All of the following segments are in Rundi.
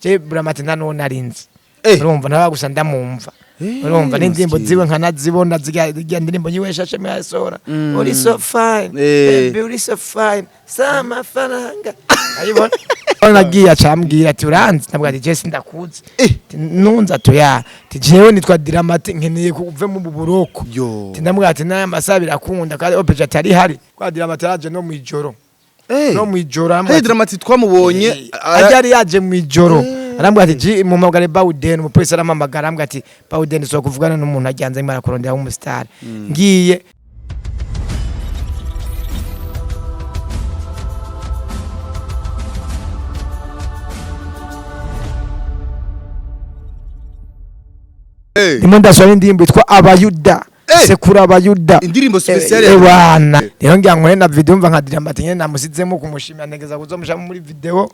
je Buramati nano narinzi urumva nawe gusa ndamumva urumva n'indirimbo ziwe nkanazibona ziga ndirimbo yiwe shasheme yasora uri so fine baby uri so fine sama faranga ayibona nagiye acambwira ati uranzi nabwo ati Jesse ndakuzi nunza to ya tijewe nitwa Diramati nkeneye kuve mu buroko tindamubwira ati naya masabira akunda kandi opeja atari hari kwa Diramati yaje no mwijoro no mwijoro Diramati twamubonye ajari yaje mwijoro arambwira ati mu magare Bawden mu polisi aramamagara arambwira ati Bawden so kuvugana n'umuntu ajyanze imara kurondera umustar ngiye Imunda swali ndimbo itwa Abayuda sekura Abayuda indirimbo special ebana rero ngira nkore na video mva nka Diramati nyene namusizemo kumushimira ntegeza kuzomusha muri video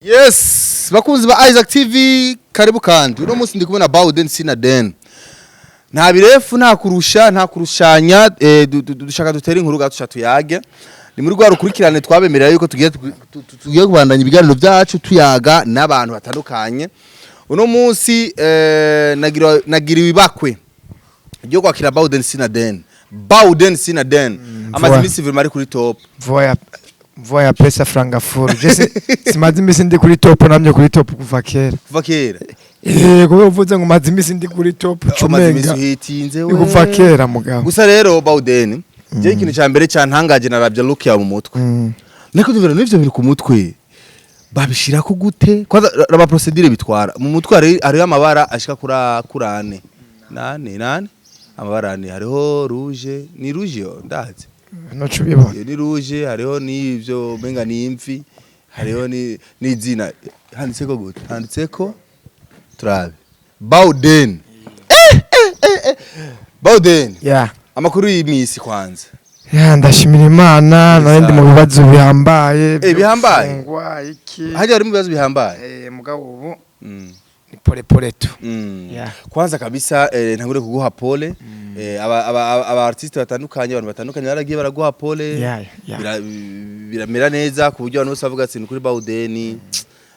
Yes bakunzi ba Isaac TV karibu kandi uno munsi ndi kubona Bawden Sinaden nta birefu nta kurusha nta kurushanya dushaka dutera inkuru gatusha tuyage ni muri rwa rukurikirane twabemerera yuko tugiye kubandanya ibiganiro byacu tuyaga n'abantu batandukanye uno munsi nagiriwe ibakwe ryo kwakira Bawden Sinaden amazi civil mari kuri top voya pesa franga furu Jesse simazi imisi ndi kuri top namye kuri top kuva kera kuko uvuze ngo mazi imisi ndi kuri top cumenga kuva kera mugabo gusa rero Bawden je ikintu cya mbere cyantangaje naravye look ya mu mutwe niko tuvera n'ivyo biri ku mutwe babishira ko gute kwaza raba procedure bitwara mu mutwe ari amabara ashika kurane nane amabara ane hariho rouge ni rouge yo ndaze no chubibona ni rouge hariho n'ivyo menga ni imvi hariho ni zina handitseko gute handitseko turabe Bawden yeah amakuru y'imisi kwanza ndashimira Imana nandi mu bibazo bihambaye bihambaye haje ari mu bibazo bihambaye mugabo ubu ni pole tu kwanza kabisa ntangure kuguha pole aba artiste batandukanye abantu batandukanye baragiye baraguha pole biramera neza ku buryo abantu bose bavuga ati kuri Bawden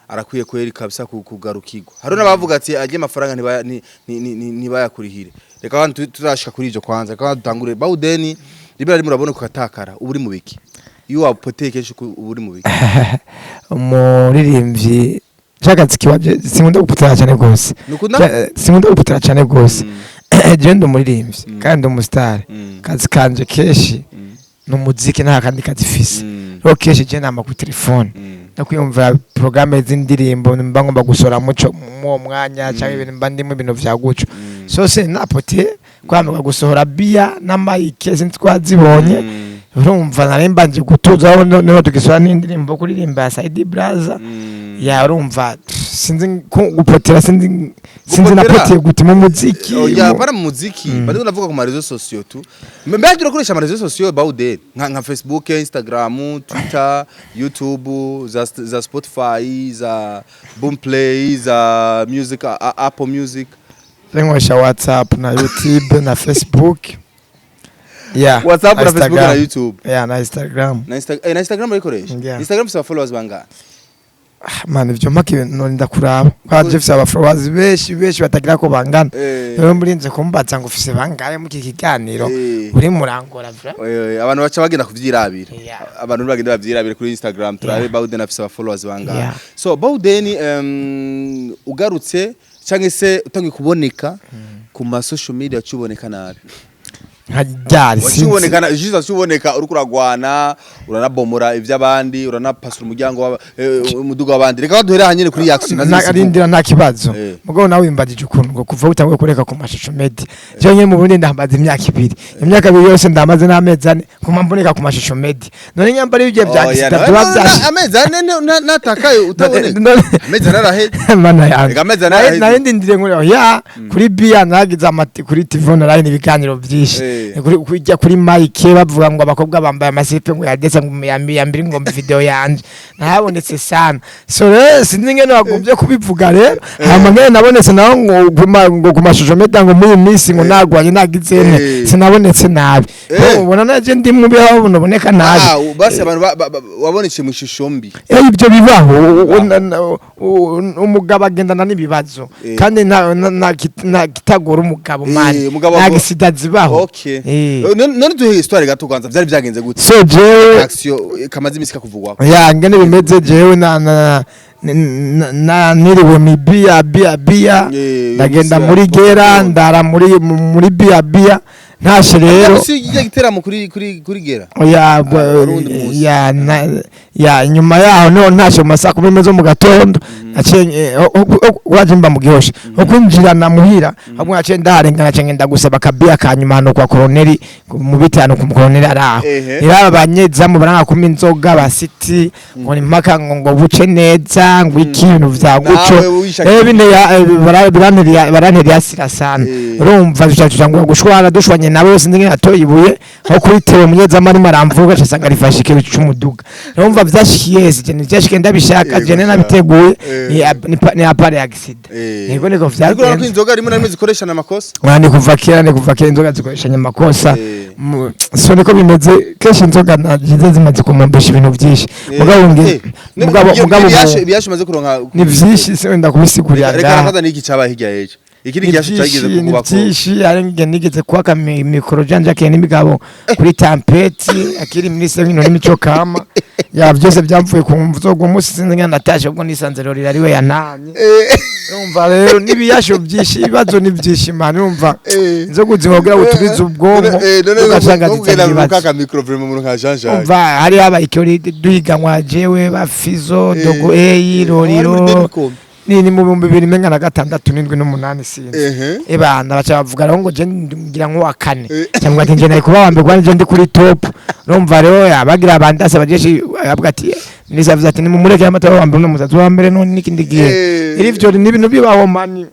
arakwiye kweri kabisa kugarukirwa hari n'abavuga ati agiye amafaranga ntibayakurihire reka abantu turashika kuri ivyo kwanza reka dutangure Bawden rimwe rimwe urabona kukatakara uburi mu biki iyo wapoteye kenshi uburi mu biki umuririmbyi jagazi kiwaje sinkunda gupotera cyane gose je ndo umuririmbyi kandi umustar kazi kanje keshi n'umuziki nta kandi kazi fise ro keshi je nama ku telefone nakwiyumva programme z'indirimbo mba ngomba gusora muco mu mwanya cyangwa ibintu mba ndimo ibintu vya guco so se napote kwambuka gusohora bia na mike twazibonye urumva narembanje gutuza no tugisora n'indirimbo kuririmba Saidi Braza ya urumva sinzi gupotera sinzi napoteye gutima muziki ya para muziki bado navuga ku marezo sociaux tu mbere urakoresha amarezo sociaux Bawden nka Facebook Instagram Twitter YouTube za Spotify za Boomplay za music Apple Music nkoresha WhatsApp na YouTube na Facebook WhatsApp na Facebook na YouTube na Instagram Instagram urikoresha Instagram sa followers banga man ivyo make nonda kuraba kwa Jeff aba followers beshi batagira ko bangana rero murinze kumbatsa ngo ufise bangaye mu kiganiro uri murangora vra abantu baca bagenda kuvyirabira abantu bagenda bavyirabira kuri Instagram turabe Bawden afise aba followers banga so Bawden ugarutse canke se utangiye kuboneka ku ma social media cyuboneka nabi hajyari sinziboneka jiza cyuboneka uri kuragwana uranabomora ivy'abandi uranapasura umuryango umuduga w'abandi reka baduhera hanyene kuri action narindira nta kibazo mugabo nawe imbagije ukuntu ngo kuva utangiye kureka ku mashusho media je nye mu Burundi ndamaze imyaka 2 imyaka 2 yose ndamaze n'amezi 4 kuma mboneka ku mashusho media none nyambara ibyo byagista byabyaje amezi 4 natakaye utaboneka amezi 4 araheze mana yange amezi 4 araheze narindire nkuri ya kuri bia nagize amati kuri TV online ibiganiro byinshi kujya kuri Mike bavuga ngo abakobwa bambaye amasipe ngo yadetse ngo yambiri ngo video yanje nabonetse sana so rero sinzi ngene wagombye kubivuga rero hama ngene nabonetse naho ngo ku mashusho meta ngo muri misi ngo nagwanye nagizene sinabonetse nabi ubona naje ndi mu biho boneka nabi basi abantu wabonetse mu shusho mbi ibyo bibaho umugabo agendana n'ibibazo kandi na kitagora umugabo mani nagisida zibaho none duhe histoire gato kwanza byari byagenze gute so jewe action kamaze imisika kuvugwa ngene bimeze jewe niriwe mi bia ndagenda muri gera ndara muri bia ntashe rero sijya giteramo kuri gera ya nyuma yaho no ntashe mu masaha 10 zo mu gatondo nacenye waje mba mu gihoshe okwinjira na muhira hamwe nace ndarenga nace ngenda gusaba kabia kanyuma hano kwa koloneli mu bitano ku koloneli araho iraba banyezamu baranga kuma inzoga ba city ngo ni mpaka ngo buce neza ngo ikintu vya guco bine baranteri yasira sana urumva bicacu ngo gushwana dushwanye nabo sinzi atoye ibuye aho kuri tewe munyezamu ari maramvuga cyasanga rifashe ikintu cy'umuduga urumva vyashiye cyane cyashike ndabishaka je nabiteguye ni apare accident niko niko vyari ariko inzoga rimwe na rimwe zikoreshana amakosa mwani kuva kera inzoga zikoreshanya amakosa so niko bimeze keshi inzoga nagize zimaze kumambesha ibintu byinshi mugabo byashimaze kuronka ni vyinshi se wenda kubisigurira reka nkaza niki cyabaye hirya yeje ikindi cyashe cyageze kugubako byinshi arenge nigeze kwaka mikoro janja ke n'imigabo kuri tampeti akiri ministre w'ino n'imico kama ya byose byamvuye ku mvuzo musi sinzi natashe ubwo nisanze rero ari we yananye urumva rero nibiyasho byinshi ibibazo ni byinshi mani urumva inzoga zingobwira guturiza ubwonko ugasanga zitsangibaza kaka mikoro vraiment umuntu nka janja urumva hari aba ikori duhiganwa jewe bafizo dogo roriro ni mu 2006 sinzi ebana bacha bavuga rero ngo je ngira nko wa kane cyangwa ati nje nayi kuba wambe kwanje ndi kuri top urumva rero yabagira abandase abajeshi avuga ati nisavuze ati ni mu mureke y'amata wambe no mutatu wa mbere no nikindi gihe iri byo ni ibintu bibaho mani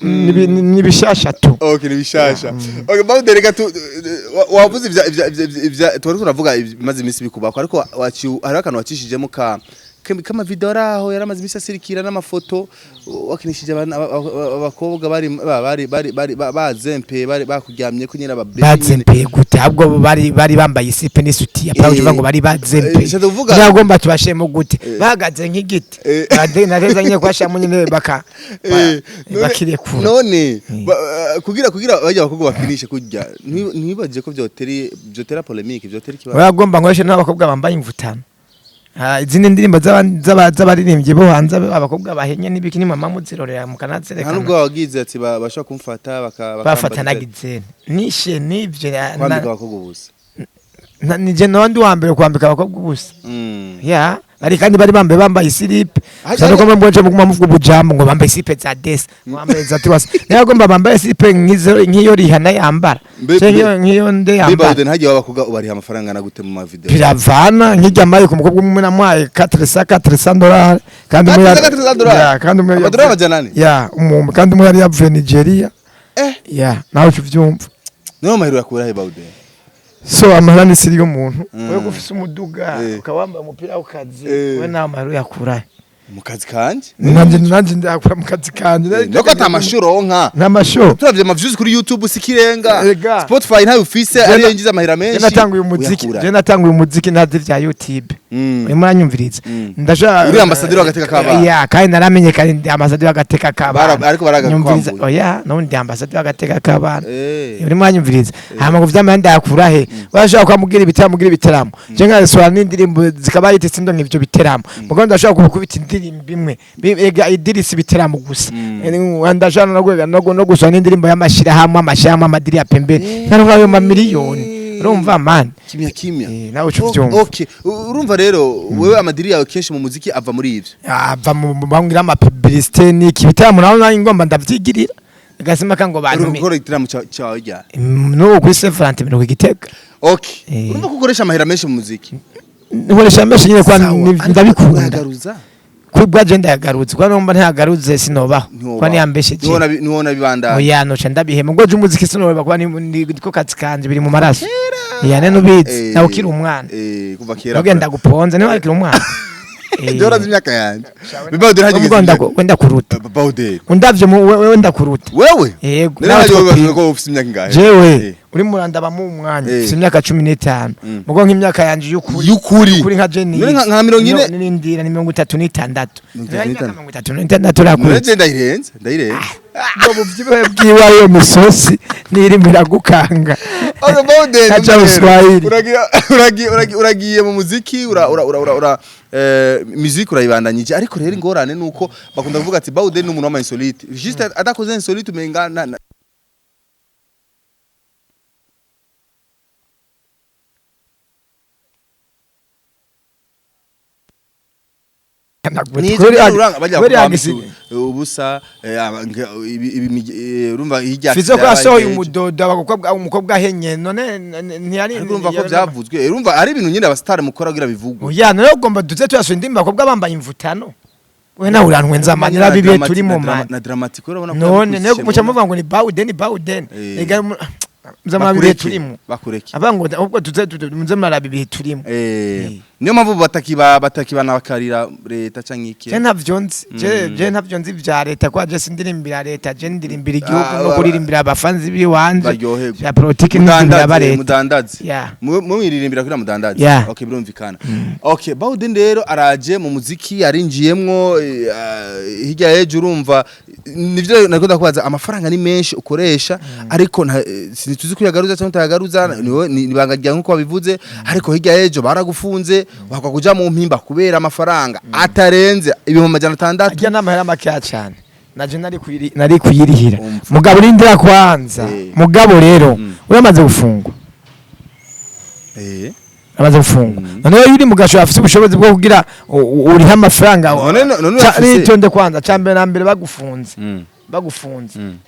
ni bishasha tu okay ni bishasha okay bawude reka tu wavuze ivya turavuga maze imisi bikubako ariko hari akantu wacishijemo kama video raho yaramaze imisi asirikira n'amafoto wakinishije abakobwa bari bazempe bari bakuryamye ko nyina bazempe gute ahubwo bari bambaye isipe n'isutiya pauje vango bari bazempe nagomba tubashemo gute bahagaze nk'igiti nareza nye kwasha nyine bakire ku none kugira bajya abakobwa bakinishe kujya ntibaje ko byotera polemique byotera kibazo bagomba ngoshe n'abakobwa bambaye imvutano izindi ndirimbo z'abaririmbyi bo hanze abakobwa bahenye n'ibikini mama muzirorera mu kanatserekana nubwo wagize ati bashaka kumfata bafata nagize nishe nivyo kwambika abakobwa ubusa nije n'abandi wambere kwambika abakobwa ubusa ya bari kandi bambaye isilipe cyane ko mbonje mu kuvuga ubujambo ngo bambaye isilipe za des bambaye za tiwasa nagomba bambaye isilipe nk'iyo rihana yambara nk'iyo nde yambara biba ntagiye abakobwa ubari amafaranga na gute mu ma video biravana nk'ijya maye ku mukobwa umwe namwaye $400 kandi amadolari bajanani ya kandi umwe yari yavuye Nigeria ya nawe cyuvyumva no mahero yakura he bawude so amahani siri y'umuntu wewe gufise umuduga ukawamba umupira w'akazi we na amahero yakura mu kazi kanje nanje ndakura mu kazi kanje noko atamashuro nka n'amashuro turavye amaviews kuri YouTube sikirenga Spotify ntayo ufise ari yengiza amahera menshi natanguye umuziki ntazi vya YouTube muranyumviriza ndashaka uri ambassadeur w'agateka k'abana ya kandi naramenye kandi ambassadeur w'agateka k'abana ariko baragakwambuye oya no ndi ambassadeur w'agateka k'abana uri muranyumviriza hama kuvyama ndakura he bashaka kwamugira ibitaramo je ngasora n'indirimbo zikaba yitse ndo nk'ivyo bitaramo mugo ndashaka kubikubita indirimbo imwe ega idirisi bitaramo gusa ndashaka no gusona n'indirimbo y'amashira hamwe amashama amadiri ya pembere nari kwayo mamiliyoni urumva man kimya nawe cyuvyumva okay urumva rero wewe amadiri yawe kenshi mu muziki ava muri ivyo ava mu bangira ama publicité niki bitaramo naho ngomba ndavyigirira gasima kango bantu gukora igitaramo cyawe rya no kuri Severante bino Gitega okay urumva kukoresha amahera menshi mu muziki nkoresha menshi nyine kwa ndabikunda kwibwa je ndagarutse kwa nomba ntagarutse sinobaho kwa ni yambesheje niwona bibanda oya no candabihema ngo umuziki sinoba kwa ni ko katsi kanje biri mu maraso yani nubizi nawe ukiri umwana kuva kera ugenda guponza niwe ukiri umwana Dora zimyaka yanje Bawden hageze wenda kuruta Bawden undavye wewe ndakuruta wewe yego nawe ko ufite imyaka ingahe jewe uri murandaba mu mwanya ufite imyaka 15 mugo nk'imyaka yanje y'ukuri nka Jenny nka 40 n'indira ni 36 36 rakuze ndayirenze ngo buvyibe bwiwayo misosi nirimira gukanga Bawden acha uswahili uragiye mu muziki ura musique urayibandanyije ariko rero ingorane nuko bakunda kuvuga ati Bawden n'umuntu w'ama insolite juste adakoze insolite umengana ubusa urumva hirya fizo ko asohoye umudodo umukobwa ahenye none ntiyari urumva ko byavuzwe urumva ari ibintu nyine abastare mukora kugira bivugwe oya no ugomba duze tuyasho ndimba bakobwa bambaye imvutano we na urantwe nzamanira bibiye turi mu mani na dramatique urabona ko none ne mucha muvuga ngo ni Bawden ega mzamara bibiye turimo bakureki abango ubwo duze mzamara bibiye turimo niyo mpamvu batakibana bakarira leta cankike je ntavyonzi je ntavyonzi vya leta kwa je sindirimbira leta je ndirimbira igihugu no kuririmbira abafanzi biwanje ya politiki n'indirimbira ba leta mudandazi mwiririmbira kuri mudandazi okay birumvikana okay Bawden rero araje mu muziki yarinjiyemwo hirya yeje urumva nivyo nakoda kwaza amafaranga ni menshi ukoresha ariko sinituzi kuyagaruza cyangwa utayagaruza ni bangajya nkuko babivuze ariko hirya yejo baragufunze bakwa kuja mu mpimba kubera amafaranga atarenze 600 ajya n'amahera makeya cyane naje nari kuyirihira mugabo urindira kwanza mugabo rero uramaze gufungwa amaze gufungwa none yuri mugasho afite ubushobozi bwo kugira uriha amafaranga none tonde kwanza cyambere na mbere bagufunze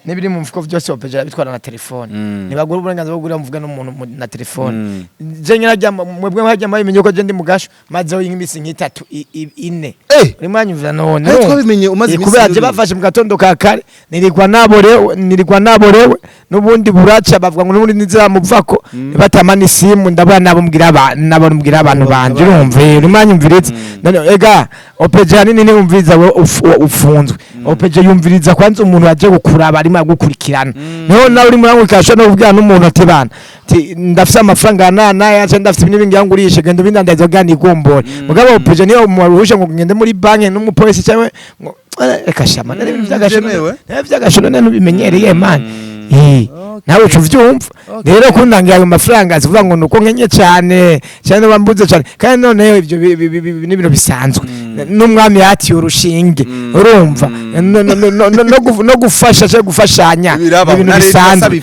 nibiri mu mfuko byose opejera bitwara na telefone nibagura uburenganzira bwo gura muvuga n'umuntu na telefone je nyirajya mwebwe hajya mayimenye ko je ndi mugasho maze y'imisi nk'itatu ine uri mwanyumvira none ariko bimenye umaze kubera je bafashe mu gatondo ka kare nirikwa naborewe nubundi buraca bavuga ngo nubundi nizira muvako batamana isimu ndabona nabumgira abantu banje urumve uri mwanyumviritse ega opejera nini umviriza ufunzwe opejera yumviriza kwanza umuntu aje gukuraba arimo gukurikirana niho nawe uri murango kasho no kubwira n'umuntu ati bana ndafite amafaranga yaje ndafite ibintu bingangurishe gendo bindandazo gani gombora mugabo opejera niyo muruhuje ngo ngende muri banki n'umupolisi cyangwa reka shama by'agashoro n'ubimenyereye man nawe ucuvyumva rero kundangira ayo mafaranga zivuga ngo nuko nkenye cyane bambuze cyane kandi none ibyo n'ibintu bisanzwe n'umwami yati urushinge urumva no gufasha cyo gufashanya ibintu bisanzwe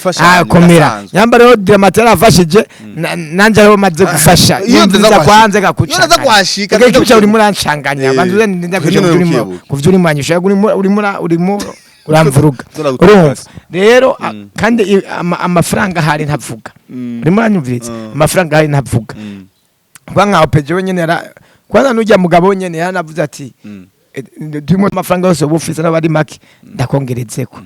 komera nyamba rero dramatera afashije nanje rero maze gufasha yumviza kwanze gakuca icyo cyo uri murancanganya abantu ndenda kuvyo uri mwanyisha urimo uramvuruga urumva rero kandi amafaranga hari ntavuga urimo uranyumviritse amafaranga hari ntavuga kwa nka opeje wenyene kwanza nujya mugabo nyene yanavuze ati turimo amafaranga yose ubufise n'abari make ndakongerezeko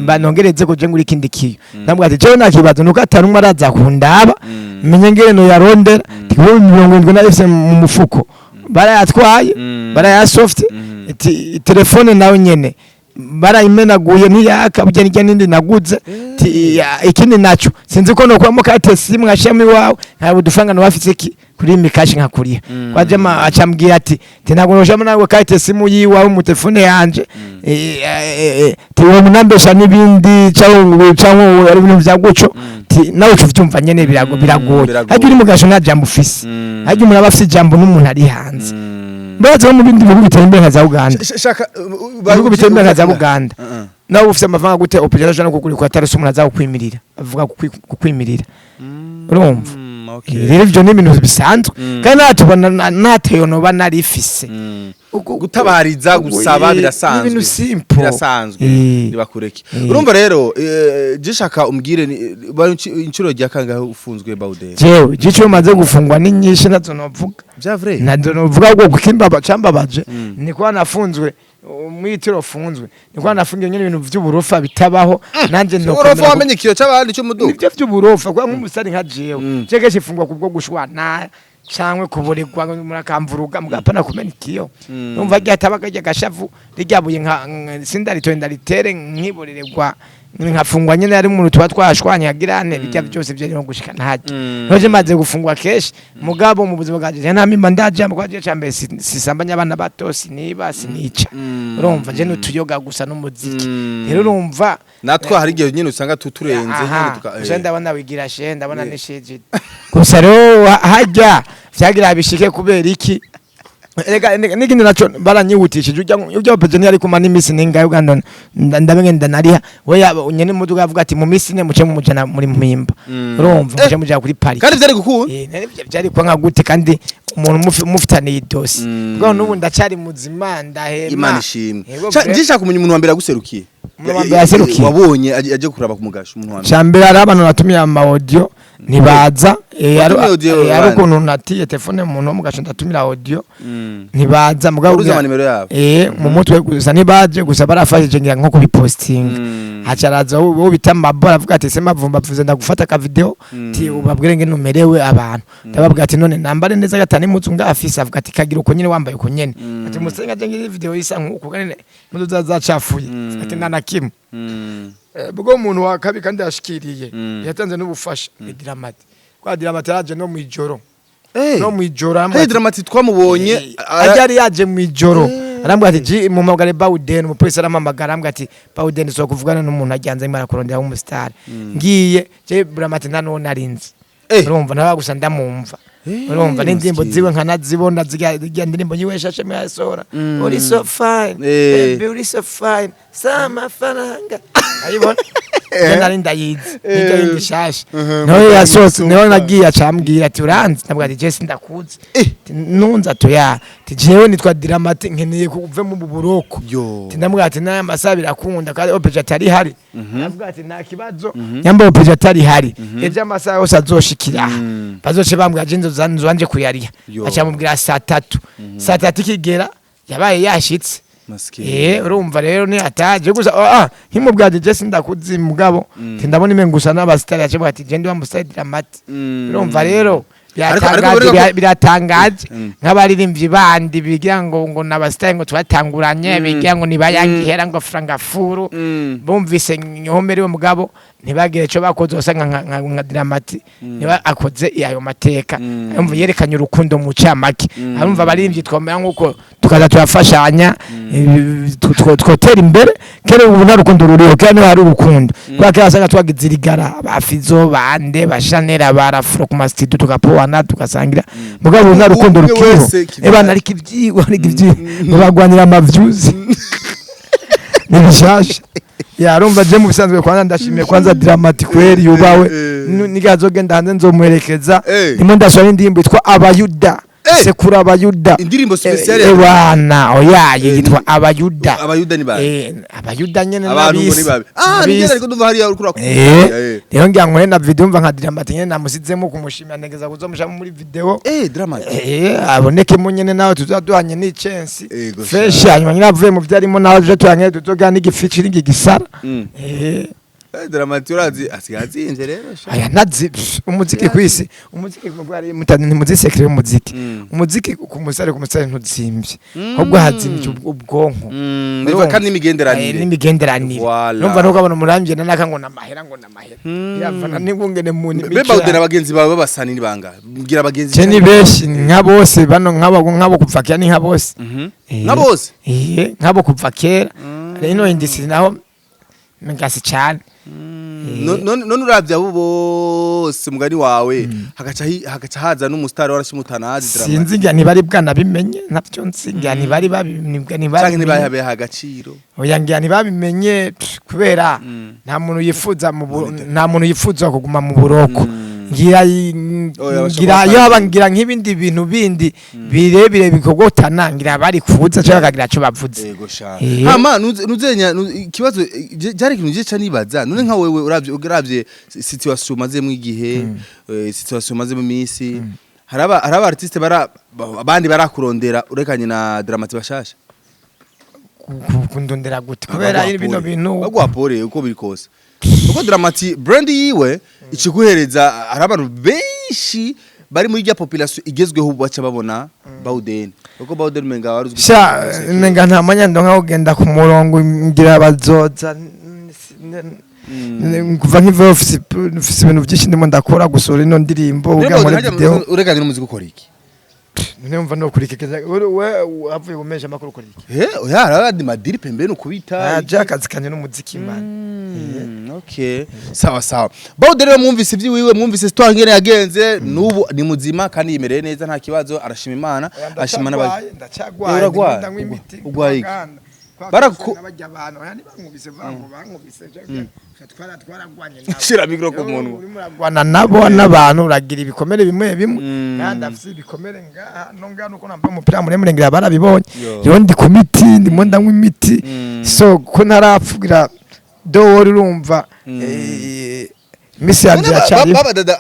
mba nongerezeko je nguri kindi kiyo ndambwa ati cyo nakibazo nuko atari umwe araza kundaba menye ngere no yarondera tibo 70 na fm mu mufuko barayatwaye barayasoft telefone nawe nyene barayimenaguye ntiyaka bujya n'ijya nindi naguze ikindi naco sinzi ko no kwamo kate simu ngashami wawe ntabwo dufanga no bafite ki kuri mikashi nkakuriya kwaje acambwira ati ntabwo noshama nawe kate simu yiwawe mu telefone yanje tiwo munambesha nibindi cyangwa ari ibintu bya guco nawe ucuvyumva nyene biragoye hajye uri mugasho nta jambo ufise hajye umuntu abafite jambo n'umuntu ari hanze baza mu bindi bihugu biteye imbere za Uganda shaka bihugu biteye imbere za Uganda nawe ufite amafaranga gute opejera jana kugura kwa tarasi umuntu aza kukwimirira avuga kukwimirira urumva Okay. rero ivyo ni ibintu bisanzwe kandi natubona ntateyo noba narifise gutabariza gusaba birasanzwe ibintu simple birasanzwe nibakureke urumva rero jishaka umbwire incuro rya kangahe ufunzwe Bauden jewe gico maze gufungwa ni nyinshi nazo novuga bya vrai nazo novuga ngo gukimbaba cambabaje niko nafunzwe umwitiro funzwe niko nafungiye nyine ibintu vy'uburofa bitabaho nanje no urofa wamenye ikiyo c'abandi cyo mudu nivyo vy'uburofa kwa nk'umusari nka jewe cege shifungwa kubwo gushwana cyangwe kuburirwa murakamvuruga mugapana kumena ikiyo numva ryatabaga ry'agashavu ryabuye nka sindaritoye ritere nkiborerwa nkafungwa nyine ari umuntu tuba twashwanye agirane bijya byose byo no gushika ntaje noje maze gufungwa keshi mugabo mu buzima bwaje nta mimba ndaje mukwaje cyambe sisambanya abana bato siniba sinica urumva je nutuyoga gusa n'umuziki rero urumva natwa hari igihe nyine usanga tuturenze nyine ndabona wigira she ndabona nishije gusa rero hajya vyagira bishike kubera iki Ega nikindi nacho baranyihutishije ujya pejeni ari kuma n'imisi ninga Uganda ndabengenda nariha we nyene muduga avuga ati mu misi ne muce mu mujana muri mpimba urumva muce muja kuri Paris kandi vyari gukunda byari kwa nka gute kandi umuntu mufitaniye idosi bwo nubu ndacari muzima ndahema Imana ishimwe njisha kumenya umuntu wa mbere aguserukiye wabonye aje kuraba kumugasha umuntu wa mbere cyambere ari abantu natumiye ama audio nibaza ari ukuntu natiye telefone umuntu wo mugasha ndatumira audio nibaza mugabo mu mutwe gusa nibaje gusa barafashije ngira nko kubiposting hacaraza wo bitamabora avuga ati se mavumba vuze ndagufata ka video ti ubabwire ngene numerewe abantu ndababwira ati none nambare neza gatani mutsu ngafisa avuga ati kagira uko nyene wambaye uko nyene ati musenga je ngira video isa nkuko kane muzo zacafuye ati ndana kimwe bwo umuntu wa kabi kandi yashikiriye yatanze n'ubufasha ni Dramati kwa Dramati yaje no mwijoro no mwijoro hey Dramati twamubonye ajari yaje mwijoro arambwa ati mu magare Bauden mu polisi aramamagara arambwa ati Bauden so kuvugana n'umuntu ajyanze imara kurondera umustar ngiye je Dramati nano narinzi urumva nabagusa ndamumva urumva n'indimbo ziwe nkanazibona ziga ndimbo yiweshashe mwasora uri so fine baby uri so fine sama faranga ayibona nari ndayizi nijya yingishashe nawe yasose nawe nagiye acambwira ati uranzi nabwo ati je sindakuzi nunza to ya tijewe nitwa Dramati nkeneye kuve mu buroko tindamubwira ati naya masabira akunda kandi opeja atari hari nabwo ati nta kibazo nyamba opeja atari hari eje amasaha yose azoshikira bazoce bambwira je nzanje kuyariya acamubwira 3:00 kigera yabaye yashitse urumva rero ni ataje gusa nkimubwaje je sindakuzi mugabo tindabona imengusa n'abasitari yaje bati je ndi wa musitari Dramati urumva rero biratangaje nk'abaririmbyi bandi bigira ngo nabasitari ngo twatanguranye bigira ngo nibayangihera ngo franga furu bumvise nyomere we mugabo ntibagire cyo bakoze osanga nka Dramati niba akoze ayo mateka umva yerekanye urukundo mu camake arumva abaririmbyi twomera nkuko tukaza turafashanya twotera imbere kere ubu nta rukundo ruriho kandi hari urukundo kwa kasanga twagize irigara bafizo bande bashanera barafuro ku mastudio tugapoana tugasangira mugabo nta rukundo ruriho ebana ariko ibyigwa bagwanira ama views nibishasha yarumva je mu bisanzwe kwanza ndashimiye kwanza Dramati kweri yubawe nigazogenda hanze nzomuherekeza nimo ndashora indimbo itwa Abayuda sekura Abayuda indirimbo special ebana oyaye yitwa Abayuda Abayuda ni babe Abayuda nyene nabisi ngene ariko ndumva hari urukura rero ngira nkore na video mva nka Dramati nyene namusizemo kumushimira negeza kuzomusha muri video Dramati aboneke mu nyene nawe tuzaduhanye ni chance fresh hanyuma nyina avuye mu vyarimo nawe je tuyange tuzogana igificiri ngigisara Dramati urazi asigazinze rero aya nazi umuziki kwisi umuziki gwari mutani muziki sekre umuziki ku musare ntuzimvye ahubwo hazimvye ubwonko biva kandi n'imigenderanire numva nuko abona muramvye nanaka ngo namahera yavana ningungene mu Bauden abagenzi bawe babasani ni banga mbwira abagenzi je ni beshi nka bose bano nkabo kuva kera ni nka bose nkabo kuva kera rero indisi naho ngasi cyane none uravya abo bose mugani wawe hagaca haza n'umustar warashimutanazi sinzi ngira ntibari bwana bimenye navyo nsingira ntibari canke ntibahabe agaciro oya ngira ntibabimenye kubera nta muntu yifuza kuguma mu buroko ngira yo abangira nk'ibindi bintu bindi birebire bikogotana ngira bari kuvuza cyo bakagira cyo bavuze yego sha hama nuzenya ikibazo cyari ikintu gice canibaza none nka wewe uravye situation maze mu igihe situation maze mu misi haraba artiste abandi barakurondera urekanye na Dramati bashasha kundondera gute kubera ibino bintu bagwapore uko biri kose uko Dramati brand yiwe ikiguhereza hari abantu benshi bari muri ya population igezweho baca babona Bauden uko Bauden menga waruzwi sha menga nta manyando nkaho genda ku murongo ngira bazoza kuva nk'ivo office ibintu byinshi ndimo ndakora gusura ino ndirimbo uga muri video ureganye n'umuziki ukora iki numva no kurikekeza we avuye gumesha makuru kuri iki aradi madiri pembeni ukubita akazi kanje n'umuziki man okay sawa Bauden rero mwumvise ibyiwiwe mwumvise histoire ngene yagenze nubu ni muzima kandi yimereye neza nta kibazo arashima Imana ashima n'abaje ndacagwaye ndanywa imiti ugwaye barabajya abantu yani bankubise twaragwanye nabo shira mikro ku muntu uragwana nabo n'abantu uragira ibikomere bimwe kandi afite ibikomere ngaha no ngano uko nambaye umupira muremure ngira barabibonye rero ndi ku miti ndimo ndanywa imiti so ko ntarapfugira dore urumva misi yanje cyari abadada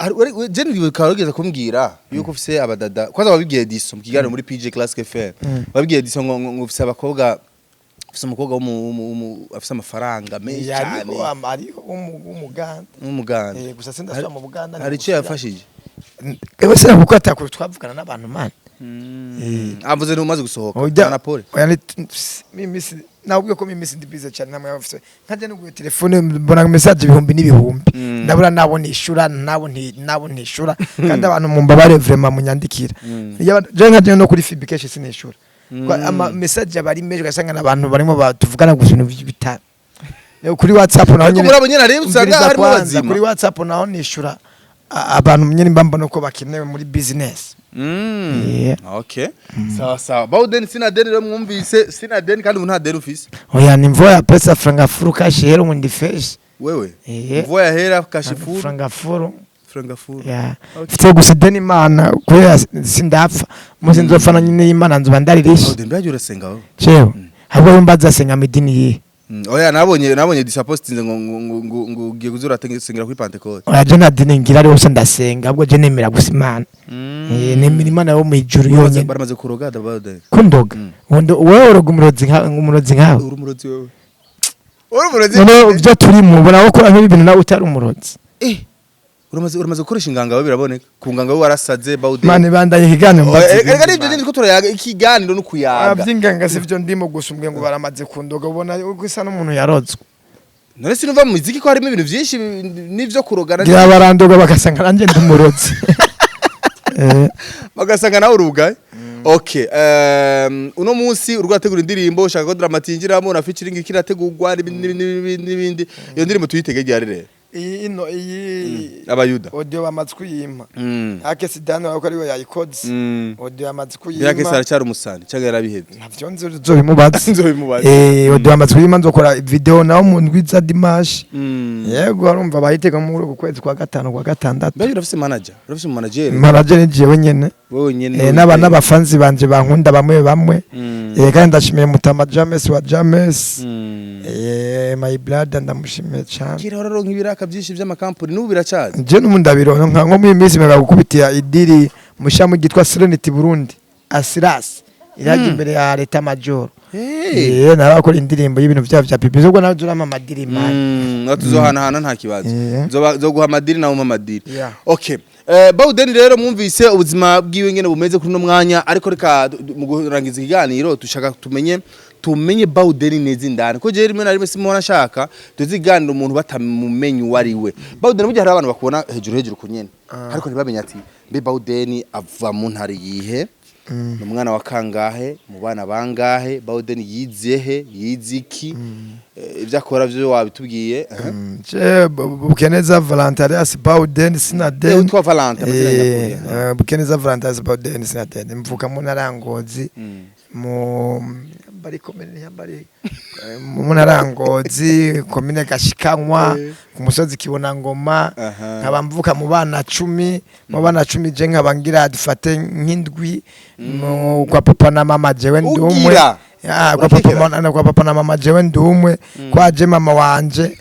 je ndibukarogeza kumbwira yuko ufise abadada kwaza babibwiye diso mu kiganiro muri PJ Classic FM babibwiye diso ngo ufise abakobwa ufise umukobwa afise amafaranga menshi cyane ariho umuganda gusa sindasha mu Buganda hari cyo yafashije ebese gukata ko twavugana n'abantu man avuze n'umaze gusohoka na Paul mimisi nawubwiye ko mimisi ndibize cyane namwe yafise nkaje no telefone mbona message ibihumbi n'ibihumbi ndabura nabo nishura nabo nishura kandi abantu mu mbabare vraiment munyandikira je nkaje no kuri Fibication sinishura ama message abari meje gasanga nabantu barimo batuvugana gusa ibintu bitanu kuri WhatsApp naho nyine muri abanyene rero usanga hari bazima kuri WhatsApp naho nishura abantu nyine mbambona ko bakenewe muri business okay sawa Bauden Sinadeni rero mwumvise Sinadeni kandi umuntu nta ufise oya ni mvoya pesa franga furu kashi hero ndi fresh wewe mvoya hera kashi furu franga furu ya fite gusideni Imana kubera sindapfa muzi nzofana nyine Imana nzuba ndaririsha Bauden byaje urasenga wowe cyewe ahubwo mbaza senga midini ye oya nabonye disappointed ngo ugiye kuzura tengera kuri Pentecote oya je nadine ngira ari hose ndasenga ahubwo je nemera gusa Imana nemera Imana yo mu ijuru yonyine baramaze kuroga Bauden kundoga wewe uroga umurozi nkawe urumurozi wewe urumurozi no byo turi mu bona ko ibintu nawe utari umurozi uramaze gukoresha inganga we biraboneka ku nganga we warasaze Bauden mane bandaye ikiganiro rega nibyo niko turayaga ikiganiro no kuyaga abyinganga sivyo ndimo gusumbwe ngo baramaze kundoga ubona gusa n'umuntu yarozwe none sinumva mu muziki ko harimo ibintu byinshi nivyo kurogana ngira barandoga bagasanga nanje ndumurozi bagasanga nawe urugaye okay uno munsi urwategura indirimbo ushaka ko Dramati yinjiramo na featuring kirategurwa n'ibindi iyo ndirimbo tuyitege rero iyi abayuda audio bamatswe yima ake sidane wako ari we yayikoze audio bamatswe yima yake saracyari umusani cyangwa yarabihebye ntavyo nzobimubaza audio bamatswe yima nzokora video nawo mu ndwiza Dimash yego arumva bahitega mu kwezi kwa gatanu kwa gatandatu bayo urafise manager ni jewe nyene n'abafanzi banje bankunda bamwe kandi ndashimiye Mutama James wa James my blood ndamushimiye cyane kira rero nk'ibiraka byinshi by'amakampuni n'ubu biracaje je n'umundabiro nko mu minsi mega gukubitiya idiri mushamu gitwa Serenity Burundi Asiras iraje imbere ya leta major narakora indirimbo y'ibintu bya pipi zo nawe zurama amadiri man tuzohanahana nta kibazo zo guha amadiri nawo amadiri okay Bauden rero mwumvise ubuzima bwiwe ngene bumeze kuri no mwanya ariko reka mu gurangiza ikiganiro tushaka tumenye Bauden neza indani ko je rimwe na rimwe simona shaka tuziganira umuntu batamumenye wari we Bauden burya hari abantu bakubona hejuru kunyene ariko ntibamenye ati mbe Bauden ava mu ntari yihe n'umwana wa kangahe mu bana bangahe Bauden yizehe yiziki ibyo akora byo wabitubwiye Bukeneza Valentarius Bauden Sinadeni utwa Valentarius Bukeneza Valentarius Bauden Sinadeni mvuka mu narangozi mu ntiyambari komine ntiyambari mu Ntarangozi komine Gashikanwa ku musozi Kibona Ngoma nkaba mvuka mu bana 10 mu bana 10 je nkabangira dufate nk'indwi kwa papa na mama jewe ndumwe kwa papa na mama jewe ndumwe kwaje mama wanje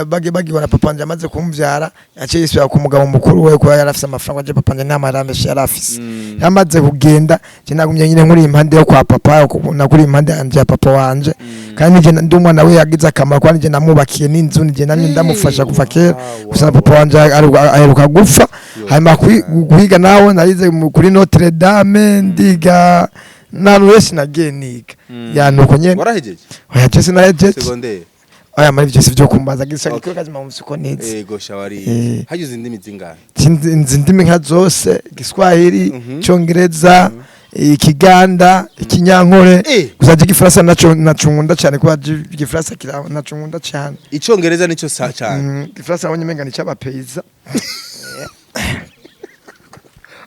bagi wana papa wanje amaze kumvyara yaciye yisubira ku mugabo mukuru we ko yarafise amafaranga aje papa wanje n'amarambe yarafise yamaze kugenda je nagumye nyine nkuri impande yo kwa papa nakuri impande yanje ya papa wanje kandi je ndumwa nawe yagize akamaro kwani je namubakiye n'inzu nije nani ndamufasha kuva kera gusa papa wanje aheruka gupfa hanyuma kwiga nawe narize kuri Notre Dame ndiga nanu wese nagiye niga nuko nyene warahejeje oya je sinahejeje secondaire aya muri byose byo kumbaza gisa giko kazi mu musiko neza yego shawari hagize indimi zingana indimi nka zose Giswahili Cyongereza Ikiganda Ikinyankore gusa Igifaransa nacungunda cyane kuba Igifaransa kira nacungunda cyane Icyongereza nico cyane Igifaransa abonye menga ni cy'abapeiza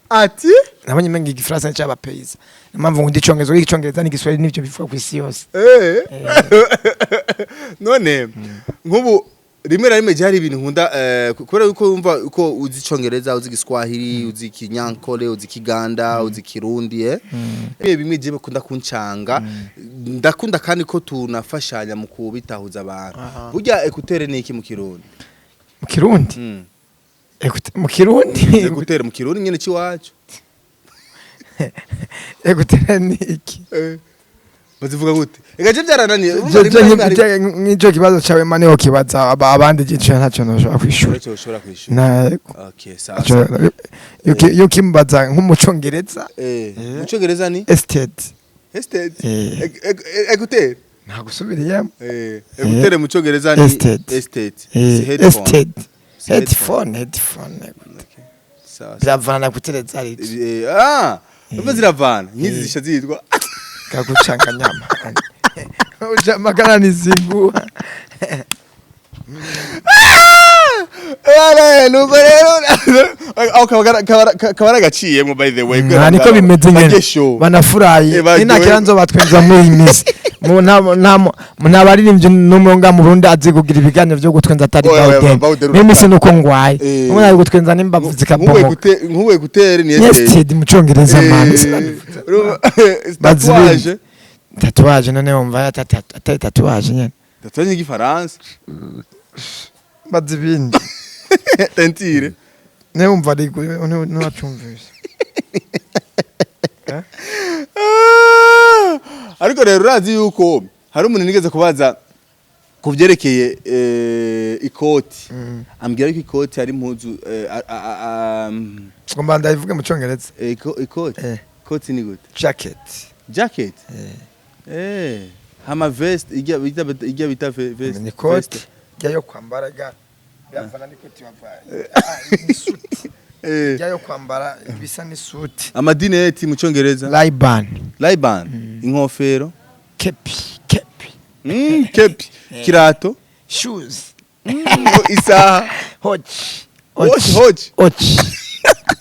ati nabonye menga Igifaransa ni cy'abapeiza mpamvu ngo Icyongereza Icyongereza n'Igiswahili nivyo bivuga ku isi yose none nk'ubu rimwe na rimwe hari ibintu nkunda kubera uko wumva uko uzi Icyongereza uzi Igiswahili uzi Kinyankole uzi Kiganda uzi Kirundi bimwe je bakunda kuncanga ndakunda kandi ko tunafashanya mu kubitahuza abantu burya écouteur ni iki mu Kirundi mu Kirundi écouteur mu Kirundi nyene ci wacu écouteur ni iki bazivuga gute egaje byarananiye nk'icyo kibazo cyawe mane ho kibaza abandi gice ntacyo noshobora kwishura okay sawa yo kimbaza nk'umucongereza umucongereza ni estate écouteur nta gusubiriyemo écouteur mu congereza ni estate headphone sawa biravana kutereza ari ziravana nkizi zisha zitwa kagucanga nyama uja magana nizinguha nuko rero kabara gaciye mu by the way niko bimeze nyene banafuraye inakira nzo batwenza muri imisi ntabaririmbye n'umwonga mu Burundi azi kugira ibiganiro byo gutwenza atari Bawden n'imisi nuko ngwaye umwe ari gutwenza nimbavu zikabomoka nkuwe gutere ni ested mu Cyongereza man tatuwaje none wumva atari tatuwaje nyene tatuwaje y'Igifaransa bazibindi tentire ne wumva ari nacumvise ariko rero urazi yuko hari umuntu nigeze kubaza kuvyerekeye ikoti ambwira ko ikoti ari impuzu ngomba ndayivuge mu Cyongereza ikoti ni gute jacket hama vest ijya bita vest ni ikoti yo kwambara byavana n'ikoti wavaye isuti yo kwambara bisa n'isuti amadineti mu Cyongereza Ray-Ban inkofero kepi kepi kirato shoes isaha hoch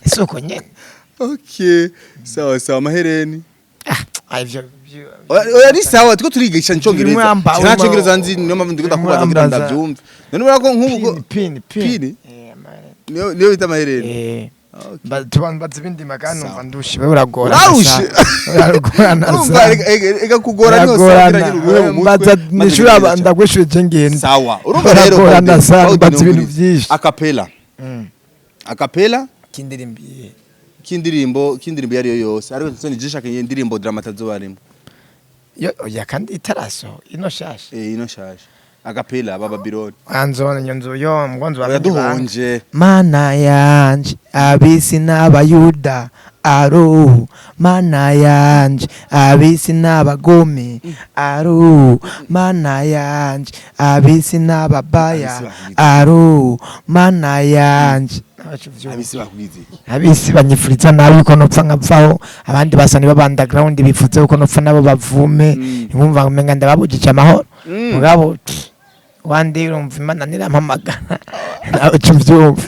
isoko nyene okay sawa mahereni ivyo oya ni sawa tuko turigisha Cyongereza nta Cyongereza nzi niyo mpamvu ndiko ndakubaza ngira ndavyumva none urako nk'ubu pin niyo bita mahereni bazi ibindi magana numva ndushi uragora ega kugora niyo baza nishura ndagwishuje ngende sawa urumva rero bazi ibintu byinshi akapela kindirimbo yari yose ariko nsoni jishaka indirimbo dramatazo barimo ya kandi itaraso ino shasha agapela baba Babylon anzona nyonzo yo mgonzo yaduhonje mana yanje abisi n'abayuda aro mana yanje abisi n'abagome aro mana yanje abisi n'ababaya aro mana yanje abisi banyifuriza nabi ko nopfa nkapfaho abandi basani baba underground bifuze ko nopfa nabo bavume inkumva umenga ndababujije amahoro mugabo wandi urumva Imana nirampamagara nawe cyumvyumva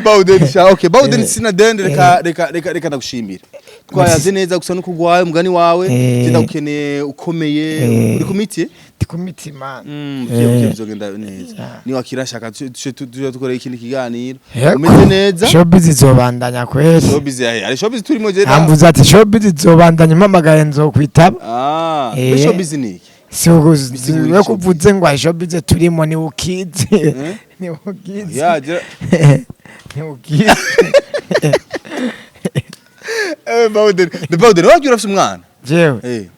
Bawden okay Bawden sina dende reka ndagushimira twayaze neza gusa no kugwaye umugani wawe genda ukeneye ukomeye uri kumiti kumiti man bizogenda neza ni wakirashaka tuje dukora ikindi kiganiro umeze neza showbiz izobandanya kweli showbiz ari showbiz turimo je amvuze ati showbiz izobandanya mpamagaye nzokwitaba showbiz ni we kuvuze ngo showbiz turimo ni ukize ni ukize yaje ni ukize Bawden wagira afite umwana jewe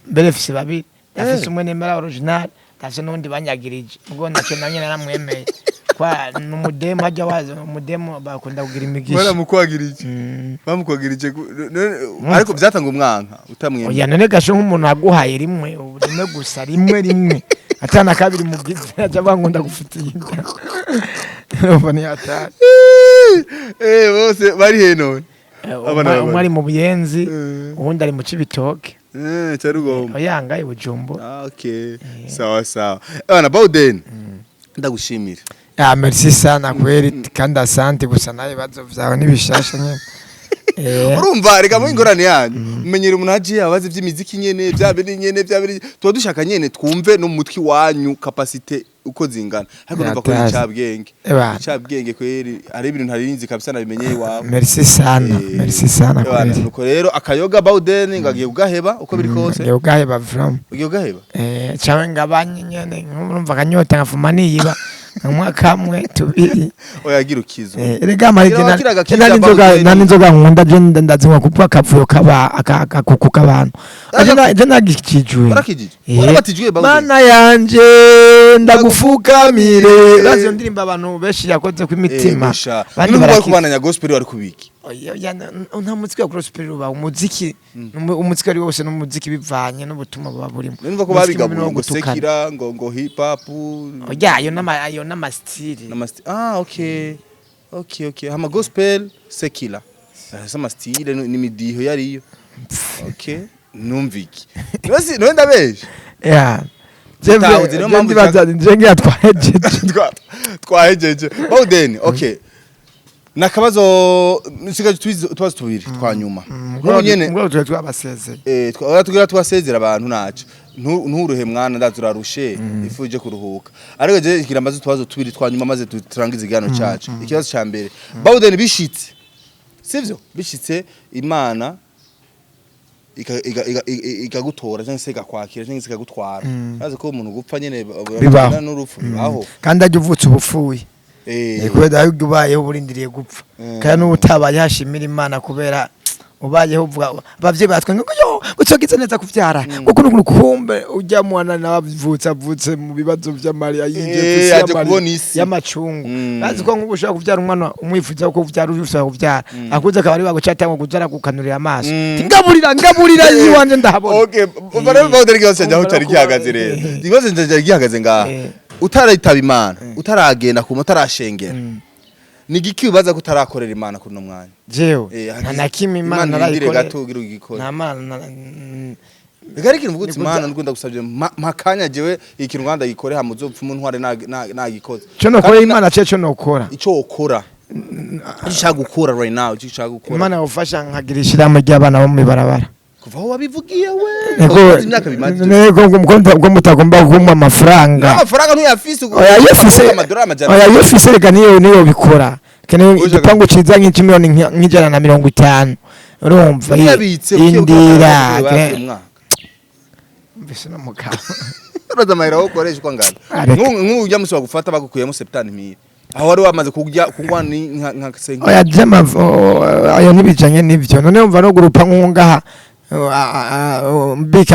mbere fise babiri afise umwe nemera original tase nundi banyagirije ubwo naco nanye naramwemeye kwa numudemo hajya waza umudemo bakunda kugira imigisha baramukwagirije bamukwagirije ariko byatanga umwanka utamwemeye oya none gasho nk'umuntu aguhaye rimwe gusa rimwe atana kabiri mugize aja bangunda gufitiye ubone atari bose bari henone umwe ari mu buyenzi uwundi ari mu cibitoke cyarugomba oyanga ibujumbo okay sawa bana Bawden ndagushimira merci sana kweli kandi asante gusa naye bazo vyawe nibishasha nyene urumva reka mu ingorane yanyu umenyera umuntu aje abaze by'imiziki nyene byabiri tuba dushaka nyene twumve no mutwi wanyu capacité uko zingana ariko numva ko icabwenge kweli ari ibintu ntarinzi kabisa nabimenyeye wawe merci sana kweli nuko rero akayoga Bawden ngagiye ugaheba uko biri kose ngiye ugaheba from ugiye ugaheba cawe ngabanye nyene urumva kanyota ngafuma niyiba kamwe tubiri oyagira ukizo rega marigena nani nzoga nkunda je ndazinywa kupa kavuyo kaba akakuku kabantu je nagikijwe barabatijwe mana yanje ndagufukamire bazo ndirimba abantu beshi yakoze ku imitima bandi bari kubana gospel bari kubiki nta muziki wa gospel uba umuziki umuziki ari wose n'umuziki bivanye n'ubutuma baba burimo nimva ko babigabuye ngo sekira ngo hip hop ayo n'amastile okay hama gospel sekila sama style n'imidiho yariyo okay numviki none ndabeje twahejeje Bawden okay nakabazo nsigaje twazo tubiri twanyuma ngo nyene ngo twabasezeye tugira twasezera abantu naco nturuhe mwana ndazurarushe ifuje kuruhuka ariko je ikirambazo twazo tubiri twanyuma maze turangiza igano cacu ikibazo ca mbere Bawden bishitse sivyo bishitse imana ikagutora cyangwa se igakwakira cyangwa se ikagutwara naze ko umuntu gupfa nyene n'urupfu bibaho kandi ajye uvutse ubupfuye kubera yuko ubayeho burindiriye gupfa kandi n'ubutabaye hashimira imana kubera ubayeho uvuga abavyeyi batwe ngo yo gucogize neza kuvyara kuko nuko kumbe ujya mwana nabavutse mu bibazo vy'amari yije y'amacungu bazi ko nk'ubushaka kuvyara umwana umwifuza ko kuvyara ushaka kuvyara akuze akaba ari bagocatanga kuzara gukanurira amaso ngaburira yiwanje ndahabona okay bare Bawden cyose aho cyari gihagaze rero ikibazo cyari gihagaze ngaha utaritaba imana utaragenda ku mutarashengera nigiki ubaza kutarakorera imana kuri no mwanya jewe ntanakima imana narayikora nta mana bigariki mvuga imana ndikunda gusabye makanya jewe ikintu Rwanda gikore hamuzopfa umuntu ware nagikoze cyo nokora imana cyo nokora ico ukora ishaka gukora right now ishaka gukora imana ufasha nkagirishira mu ry'abana bo mu barabara kuva aho wabivugiye we imyaka bimaze ngo mutagomba kumpa amafaranga ntuyafise yafise reka niyo bikora kene igipangu ciza nk'imiliyoni nk'ijana urumva indira mbese no mugabo uraza mahera wo koresha kwa ngana nk'ujya musaba gufata bagukuyemo 70,000 aho wari wamaze kugwa ni nka senga oya jama ayo nibijanye nivyo none umva no gurupa nkungaha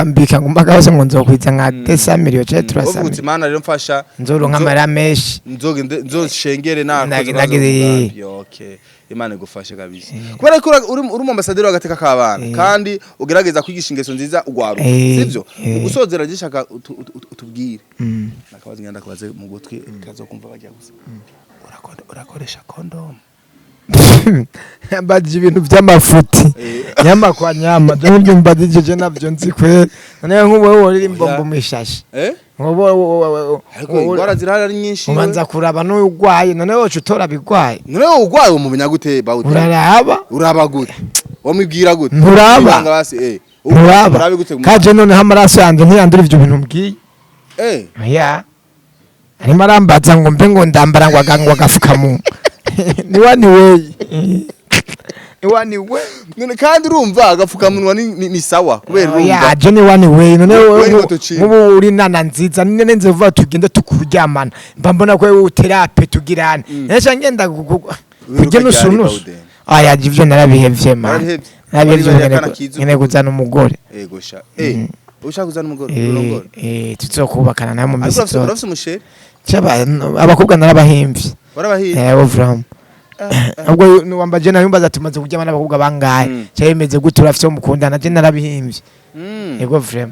mbika ngumbaga hose ngo nzokwiza nka 200 million cyo turasaba uvuze imana rero mfasha nzoronka amara meshi nzoshengere nakoze okay imana igufashe kabisa kubera ko uri ambassadeur agateka kabana kandi ugerageza kwigisha ingeso nziza ugwaru sivyo ugusozera gishaka utubwire nakabaza ngenda kubaze mu gutwi kazokumva bajya gusa urakoresha condom baje ibintu by'amafuti nyama kwa nyama nubyo mbadije navyo nzi kwe none nk'ubu wori imbombo mishashi ariko ingwara zirara ari nyinshi umanza kuraba no ugwaye none wocu utora bigwaye none ugwaye umumenya gute Bawden uraba gute wamubwira gute nturaba kaje none hamaraso yanje ntiyandura ivyo bintu mbwiye ya arimo arambaza ngo mbe ngo ndambara ngo agafuka mu ni one way none kandi urumva agafukamunwa ni sawa kubera urumva ya ni one way none ubu uri nana nziza nene nze vuba tugende tukuryamana mba mbona ko uterape tugirana nesha ngenda kujye nusunusu aya ivyo narabihevye man ngene kuzana umugore yego sha ushaka kuzana umugore urongora tuzokubakana na mu misi urafise umushere cyaba abakobwa narabahimvye warabahimvye ovram ubwo wambaje nayo mbaza tumaze kujyama n'abakobwa bangaye cyemeze gute urafise umukundana je narabihimvye yego vrem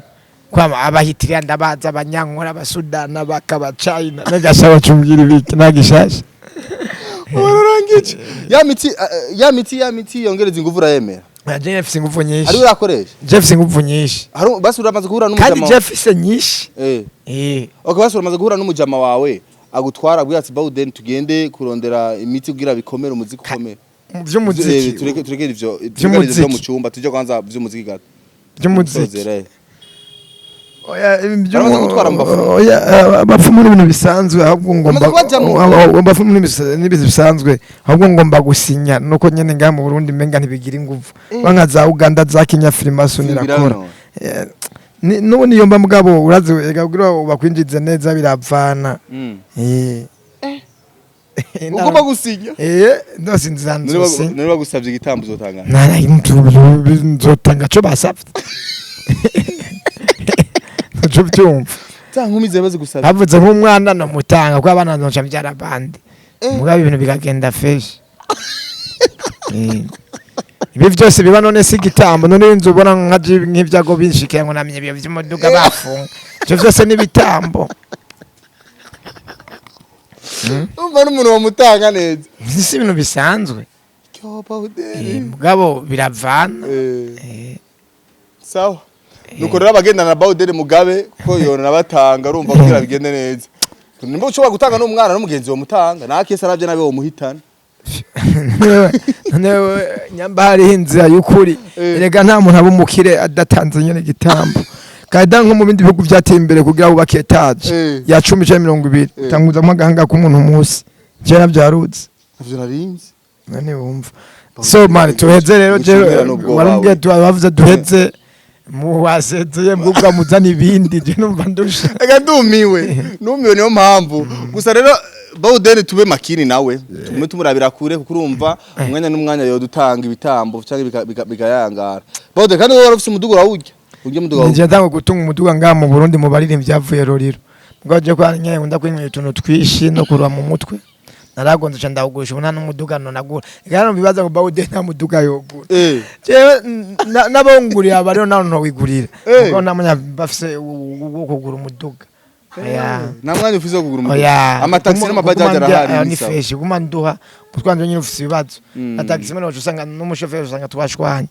kwama abahitirira ndabaza abanyankora abasudana bakabacayina nagasaba cumbira ibiki nagishasha wararangije ya miti yongereza inguvu urayemera Jeff inguvu nyinshi ari urakoresha Jeff inguvu nyinshi basi uramaze guhura n'umujama kandi Jeff nyinshi okay basi uramaze guhura n'umujama wawe agutwara bwatsi Bawden tugende kurondera imiti kugira bikomere umuziki ukomere vy'umuziki tureke ivyo mu cyumba tuje kwanza vy'umuziki gato vy'umuziki oya abafumu n'ibintu bisanzwe ahubwo ngomba abafumu n'ibintu bisanzwe ahubwo ngomba gusinya nuko nyene nga mu Burundi menga ntibigira inguvu banka za Uganda za Kenya Freemason irakora none yomba mugabo urazi egabwira bakwinjize neza biravana ugomba gusinya ndose nzanzose none bagusavye igitambo uzotanga nana nzotanga cyo basavye cyumva nkumi zemaze gusaba bavuze nk'umwana no mutanga kwa abana nzoca byara bandi mugabe ibintu bigagenda fresh ibi byose biba none si gitambo none nzubona nk'ibyago binshikira ngo namenye biyo by'imodoka bafunga cyo byose ni bitambo umva n'umuntu wamutanga neza si ibintu bisanzwe mugabo biravana sawa nuko rero abagendana na Bawden Mugabe ko yona batanga urumva kugira bigende neza nimba ushobora gutanga n'umwana n'umugenzi wo mutanga nakese aravye nabe wo muhitana newe nyambari inzira y'ukuri erega nta muntu abumukire adatanze nyene gitambo kada nko mu bindi bihugu byateye imbere kugira ubake etage ya 10-20 tanguzamo agahanga k'umuntu musi je navyarutse avyo narinzi none wumva so man tuheze rero je warumwe tubavuze duheze muwasezeye mbugwa muzana ibindi je numva ndusha ega ndumiwe niyo mpamvu gusa rero Bawden tube makini nawe tumwe tumurabira kure kuko urumva umwanya n'umwanya yo dutanga ibitambo cyangwa bigayangara Bawden kandi wowe urafise umuduga urawurya urya umuduga nje ndango gutunga umuduga nga mu Burundi mu bariri byavuye roriro mbwa je kwa nyaye ngunda kwimwe tuntu twishi no kurwa mu mutwe naragonze cha ndawugurisha ubona n'umuduga no nagura igana bibaza ngo Bawden nta muduga yogura je nabonguriye abariyo naho no wigurira kuko namanya bafise kugura umuduga na mwanya ufise kugura umuduga amataxi n'amabajaje arahari ni feshi guma nduha kutwanje nyine ufise ibibazo ataxi mwana usanga n'umushoferi usanga tubashwanye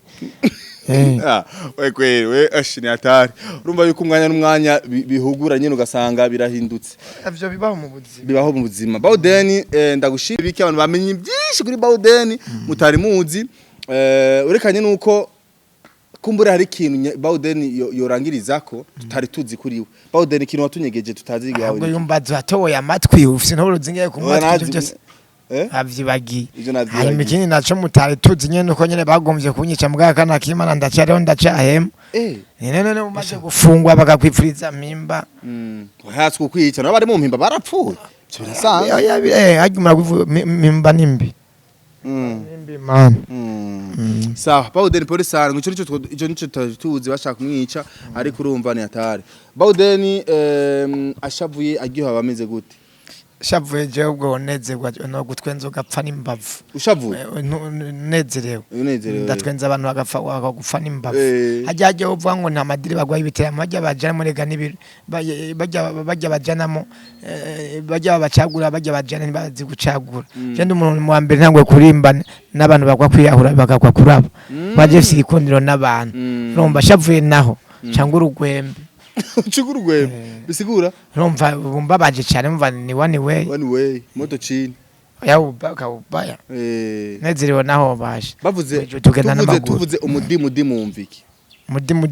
we ashini atari urumva yuko umwanya n'umwanya bihugura nyine ugasanga birahindutse avyo bibaho mu buzima Bawden ndagushira biki abantu bamenye byinshi kuri Bawden mutari muzi urekanye nuko kumbura hari ikintu Bawden yorangirizako tutari tuzi kuri we Bawden ikintu watunyegeje tutazi yawe ahubwo yumbaza atoye amatwi ufise ntoro zingiye ku matwi byose avyibagiye hari mikini naco mutari tuzi nyene uko nyene bagomvye kunyica mbwa kana kimana ndacareho ndacahema nene umaze gufungwa bakakwipfuriza mpimba hatswe kwica nabari mu mpimba barapfuye cyo bisanzwe hagimara kuvuga mpimba nimbi nimbi man sawa Bawden police ngo ico nico tuzi bashaka kumwica ariko urumva ni atari Bawden ashavuye agiho abameze gute shavuye je ubwo nezerwa no gutwenza gapfa n'imbavu ushavuye nezerewe ndatwenza abantu bagapfa n'imbavu hajyaje uvuga ngo nta madiri bagwaye ibitera amajya bajana murega n'ibiri bajya bajanamo bajya bacagura bajya bajana ntibazi gucagura je ndi umuntu wa mbere ntangwe kurimba n'abantu bagwa kwiyahura bagakwa kuraba baje sikondiro n'abantu urumva shavuye naho cyangwa urugwembe Chugurugwe bisigura urumva bumbabaje cyane mva ni one way moto chini ya ubaya neziriwe naho baje bavuze tugenda n'amaguru tuvuze umudimu wumviki mudimu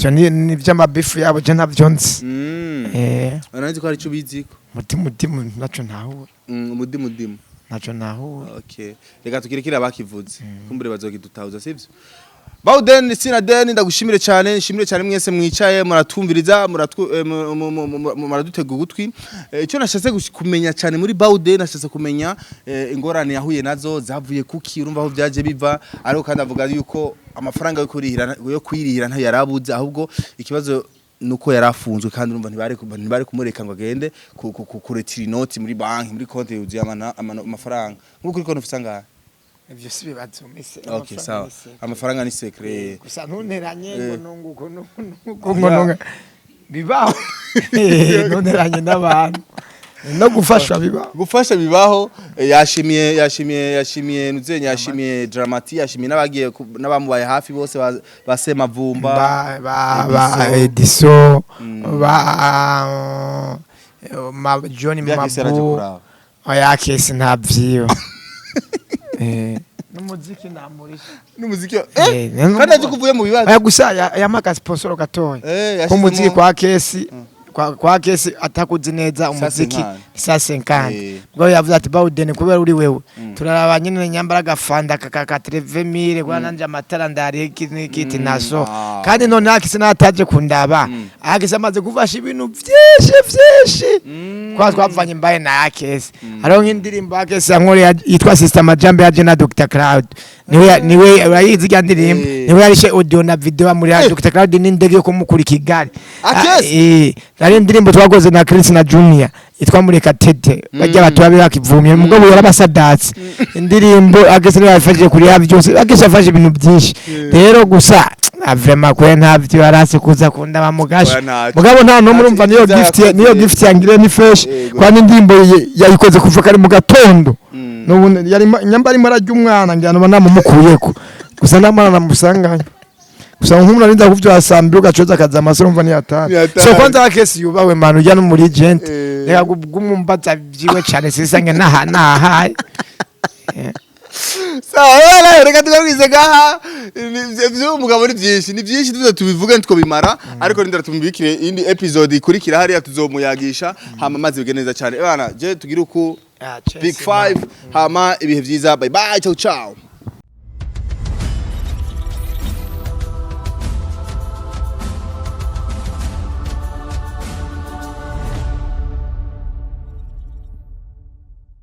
cyo ni by'amabifu yabo je ntabyo nzi anazi ko ari cyo biziko mudimu naco ntaho umudimu naco naho okay reka tukirikira bakivuze kumbure bazokidutahuza sivyo Bauden Sinadeni ndagushimire cyane nshimire cyane mwese mwicaye muratumviriza muradutega ugutwi icyo nashatse kumenya cyane muri Bauden nashatse kumenya ingorane yahuye nazo zavuye kuki urumva aho byaje biva ariko kandi avuga yuko amafaranga yo kwirihira nta yarabuze ahubwo ikibazo nuko yarafunzwe kandi urumva ntibari kumureka ngo agende kuretira inoti muri banki muri konti yuzuye amafaranga nkuko uri konti ufisanga ivyo si bibazo mise okay sawa amafaranga ni secret gusa ntunteranye ngo bibaho ntunteranye n'abantu no gufasha bibaho yashimiye nuzenya yashimiye Dramati yashimiye nabagiye nabamubaye hafi bose basema vumba ba Ediso ba Johnny Mabu ayakese ntavyiyo numuziki namurisha numuziki kandi aje kuvuye mu bibazo aya gusa yamaka sponsor gatoya ko muziki kwa kesi atakuzi neza umuziki sa 50 bwo yavuze ati Bauden kubera uri wewe turaraba nyine nyambara gafanda ka 30000 kwa nanje amatara ndari kiti naso kandi none akise nataje kundaba akise amaze kuvasha ibintu vyinshi kwa twavanye mbaye na akese haro nk'indirimbo akese yankore yitwa Sister Majambe ya Jena Dr Cloud niwe urayizi ya ndirimbo niwe yarishe audio na video muri Dr Cloud n'indege yo kumukura Kigali akese ari ndirimbo twagoze na Chris na Junior itwa mureka tete bajya batubabe bakivumye umugabo yarabasadatse indirimbo agese yafashije kuri ya byose agese yafashije ibintu byinshi rero gusa vraiment ko ntavyo yarase kuza kunda bamugasha mugabo nta no murumva niyo gift yangire ni fresh kwa n'indimbo yayikoze kuva kare mu gatondo no yari nyambari marajya umwana ngano banamumukuyeko gusa namana namusanganya gusa nk'umuntu arinda kuvyo asambi ugacoza akaza amasoro ni atari so kwanza akesi yubawe manu ujya no muri agent reka gumumbaza byiwe cyane sisange naha sawa reka tugabwize gaha byo umugabo ni byinshi tuzo tubivuga ntiko bimara ariko ndira tumbikire indi episode ikurikira hariya tuzomuyagisha hama maze bigeneza cyane bana je tugira uku big 5 hama ibihe byiza bye bye ciao ciao